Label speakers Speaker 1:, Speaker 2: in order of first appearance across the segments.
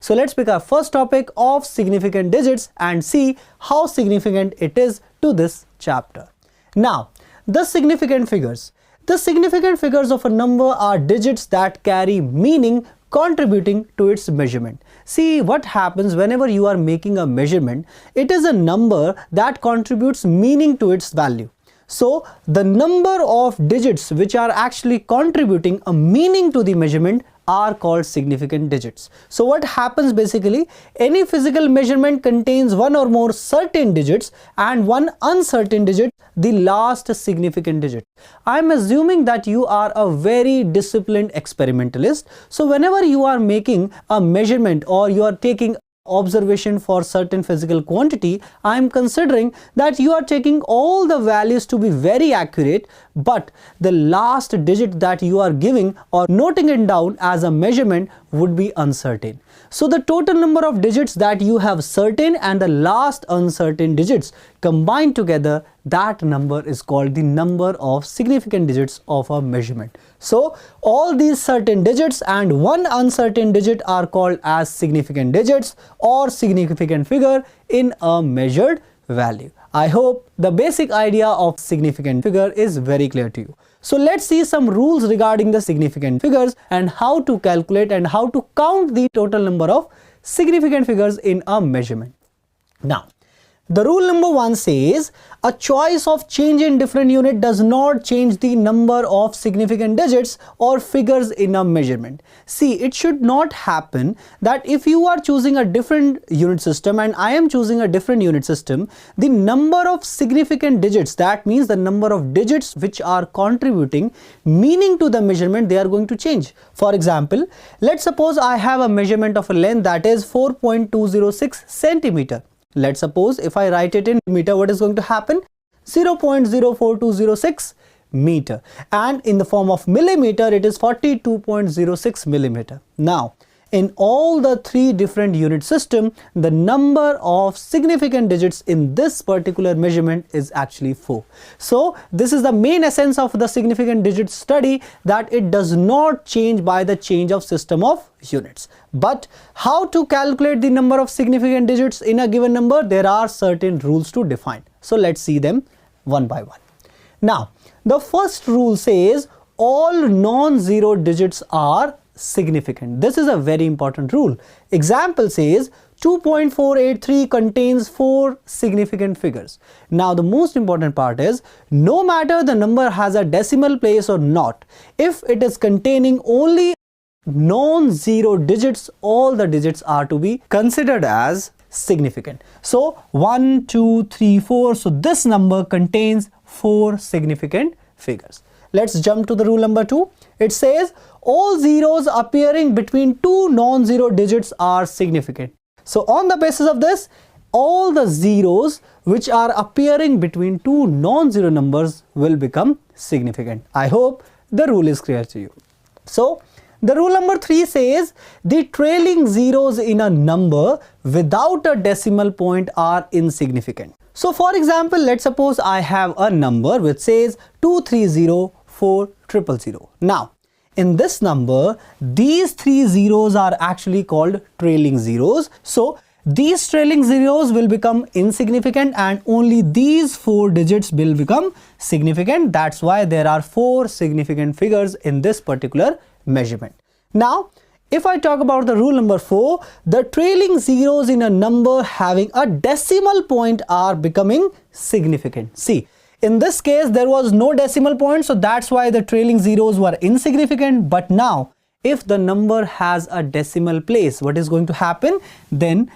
Speaker 1: So let's pick our first topic of significant digits and see how significant it is to this chapter. Now, the significant figures. The significant figures of a number are digits that carry meaning contributing to its measurement. See what happens whenever you are making a measurement. It is a number that contributes meaning to its value. So the number of digits which are actually contributing a meaning to the measurement are called significant digits. So what happens basically, any physical measurement contains one or more certain digits and one uncertain digit, the last significant digit. I'm assuming that you are a very disciplined experimentalist. So whenever you are making a measurement or you are taking observation for certain physical quantity, I am considering that you are taking all the values to be very accurate, but the last digit that you are giving or noting it down as a measurement would be uncertain. So the total number of digits that you have certain and the last uncertain digits combined together, that number is called the number of significant digits of a measurement. So all these certain digits and one uncertain digit are called as significant digits or significant figure in a measured value. I hope the basic idea of significant figure is very clear to you. So let's see some rules regarding the significant figures and how to calculate and how to count the total number of significant figures in a measurement. Now, the rule number 1 says a choice of change in different unit does not change the number of significant digits or figures in a measurement. See, it should not happen that if you are choosing a different unit system and I am choosing a different unit system, the number of significant digits, that means the number of digits which are contributing meaning to the measurement, they are going to change. For example, let's suppose I have a measurement of a length that is 4.206 centimeter. Let's suppose if I write it in meter, what is going to happen? 0.04206 meter, and in the form of millimeter it is 42.06 millimeter. Now, in all the three different unit system, the number of significant digits in this particular measurement is actually 4. So this is the main essence of the significant digit study, that it does not change by the change of system of units. But how to calculate the number of significant digits in a given number? There are certain rules to define. So let's see them one by one. Now, the first rule says all non-zero digits are significant. This is a very important rule. Example says 2.483 contains 4 significant figures. Now the most important part is, no matter the number has a decimal place or not, if it is containing only non-zero digits, all the digits are to be considered as significant. So 1, 2, 3, 4. So this number contains 4 significant figures. Let's jump to the rule number 2. It says all zeros appearing between two non-zero digits are significant. So on the basis of this, all the zeros which are appearing between two non-zero numbers will become significant. I hope the rule is clear to you. So the rule number 3 says the trailing zeros in a number without a decimal point are insignificant. So for example, let's suppose I have a number which says 2304000. Now, in this number, these 3 zeros are actually called trailing zeros. So these trailing zeros will become insignificant and only these 4 digits will become significant. That's why there are 4 significant figures in this particular measurement. Now, if I talk about the rule number 4, the trailing zeros in a number having a decimal point are becoming significant. See, in this case, there was no decimal point, so that's why the trailing zeros were insignificant. But now, if the number has a decimal place, what is going to happen? Then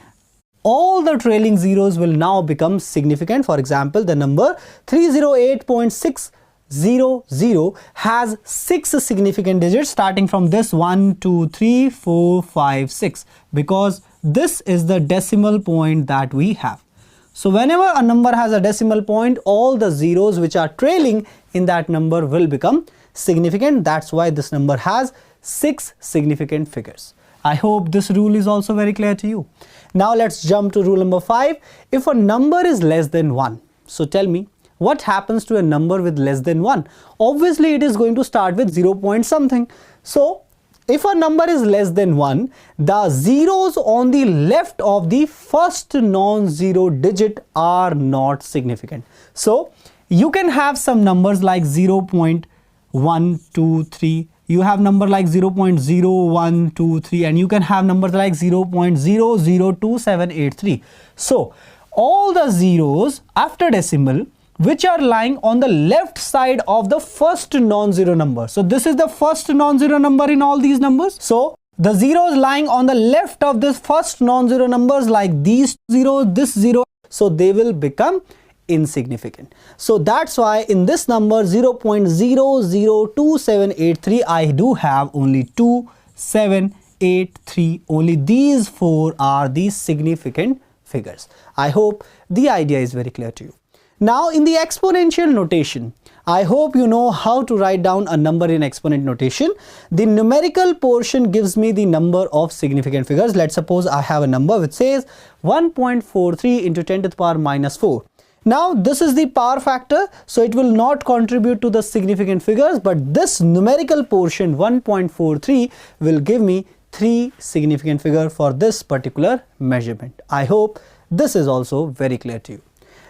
Speaker 1: all the trailing zeros will now become significant. For example, the number 308.600 has 6 significant digits starting from this 1, 2, 3, 4, 5, 6, because this is the decimal point that we have. So whenever a number has a decimal point, all the zeros which are trailing in that number will become significant. That's why this number has 6 significant figures. I hope this rule is also very clear to you. Now let's jump to rule number 5. If a number is less than 1, so tell me, what happens to a number with less than 1? Obviously, it is going to start with 0 point something. So if a number is less than 1, the zeros on the left of the first non-zero digit are not significant. So you can have some numbers like 0.123, you have number like 0.0123, and you can have numbers like 0.002783. So all the zeros after decimal which are lying on the left side of the first non-zero number. So this is the first non-zero number in all these numbers. So the zeros lying on the left of this first non-zero numbers, like these zeros, this zero, so they will become insignificant. So that's why in this number 0.002783, I do have only 2783. Only these four are the significant figures. I hope the idea is very clear to you. Now in the exponential notation, I hope you know how to write down a number in exponent notation. The numerical portion gives me the number of significant figures. Let's suppose I have a number which says 1.43 into 10 to the power minus 4. Now this is the power factor, so it will not contribute to the significant figures, but this numerical portion 1.43 will give me 3 significant figures for this particular measurement. I hope this is also very clear to you.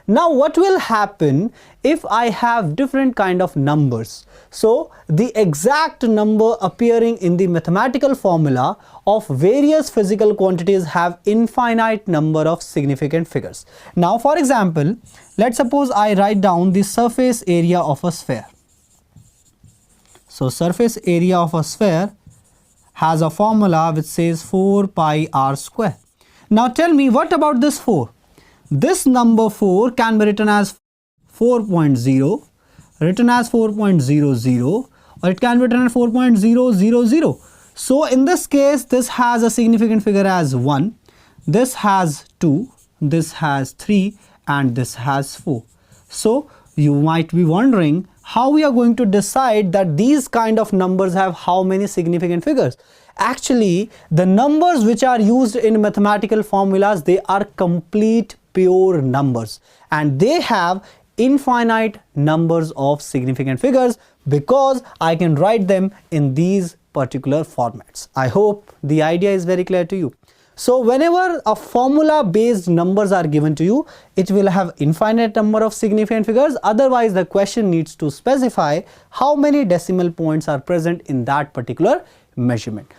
Speaker 1: Now what will happen if I have different kind of numbers? So the exact number appearing in the mathematical formula of various physical quantities have infinite number of significant figures. Now for example, let's suppose I write down the surface area of a sphere. So surface area of a sphere has a formula which says 4 pi r square. Now tell me, what about this 4? This number 4 can be written as 4.0, written as 4.00, or it can be written as 4.000. So in this case, this has a significant figure as 1, this has 2, this has 3, and this has 4. So you might be wondering how we are going to decide that these kind of numbers have how many significant figures. Actually, the numbers which are used in mathematical formulas, they are complete pure numbers, and they have infinite numbers of significant figures because I can write them in these particular formats. I hope the idea is very clear to you. So whenever a formula based numbers are given to you, it will have infinite number of significant figures. Otherwise the question needs to specify how many decimal points are present in that particular measurement.